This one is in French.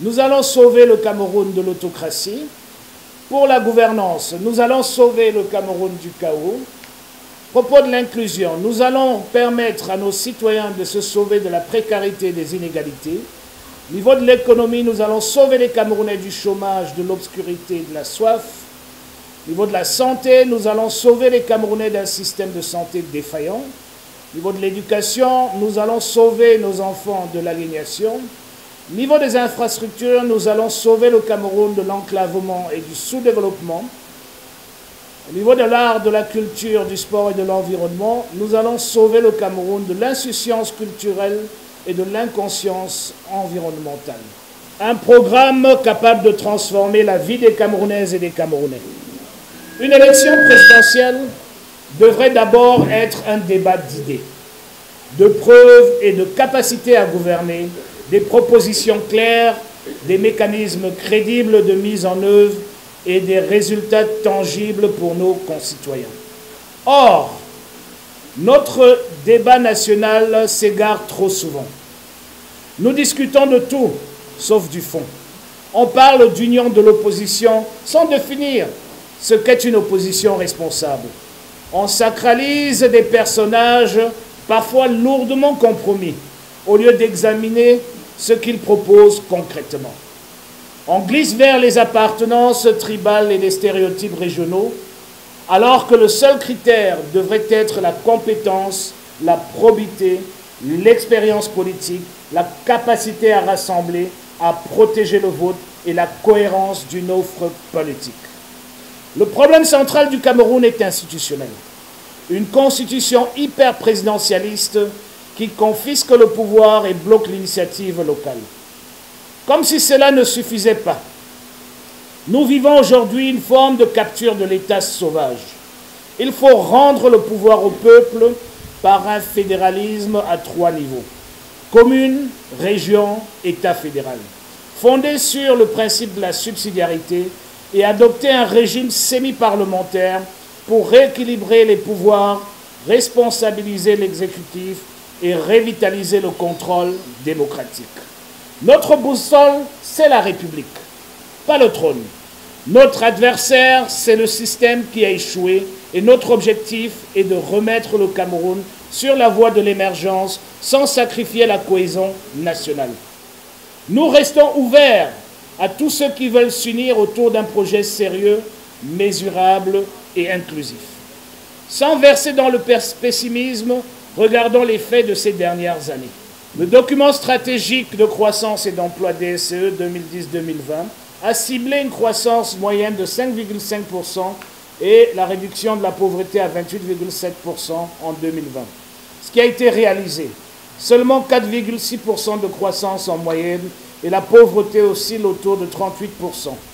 nous allons sauver le Cameroun de l'autocratie. Pour la gouvernance, nous allons sauver le Cameroun du chaos. À propos de l'inclusion, nous allons permettre à nos citoyens de se sauver de la précarité et des inégalités. Au niveau de l'économie, nous allons sauver les Camerounais du chômage, de l'obscurité et de la soif. Au niveau de la santé, nous allons sauver les Camerounais d'un système de santé défaillant. Au niveau de l'éducation, nous allons sauver nos enfants de l'aliénation. Au niveau des infrastructures, nous allons sauver le Cameroun de l'enclavement et du sous-développement. Au niveau de l'art, de la culture, du sport et de l'environnement, nous allons sauver le Cameroun de l'insouciance culturelle et de l'inconscience environnementale. Un programme capable de transformer la vie des Camerounaises et des Camerounais. Une élection présidentielle devrait d'abord être un débat d'idées, de preuves et de capacité à gouverner, des propositions claires, des mécanismes crédibles de mise en œuvre et des résultats tangibles pour nos concitoyens. Or, notre débat national s'égare trop souvent. Nous discutons de tout, sauf du fond. On parle d'union de l'opposition sans définir ce qu'est une opposition responsable. On sacralise des personnages parfois lourdement compromis, au lieu d'examiner ce qu'ils proposent concrètement. On glisse vers les appartenances tribales et les stéréotypes régionaux, alors que le seul critère devrait être la compétence, la probité, l'expérience politique, la capacité à rassembler, à protéger le vote et la cohérence d'une offre politique. Le problème central du Cameroun est institutionnel. Une constitution hyper-présidentialiste qui confisque le pouvoir et bloque l'initiative locale. Comme si cela ne suffisait pas, nous vivons aujourd'hui une forme de capture de l'État sauvage. Il faut rendre le pouvoir au peuple par un fédéralisme à 3 niveaux. Commune, région, État fédéral. Fondé sur le principe de la subsidiarité et adopter un régime semi-parlementaire pour rééquilibrer les pouvoirs, responsabiliser l'exécutif et revitaliser le contrôle démocratique. Notre boussole, c'est la République, pas le trône. Notre adversaire, c'est le système qui a échoué et notre objectif est de remettre le Cameroun sur la voie de l'émergence sans sacrifier la cohésion nationale. Nous restons ouverts à tous ceux qui veulent s'unir autour d'un projet sérieux, mesurable et inclusif. Sans verser dans le pessimisme, regardons les faits de ces dernières années. Le document stratégique de croissance et d'emploi DSE 2010-2020 a ciblé une croissance moyenne de 5,5% et la réduction de la pauvreté à 28,7% en 2020. Ce qui a été réalisé, seulement 4,6% de croissance en moyenne et la pauvreté oscille autour de 38%.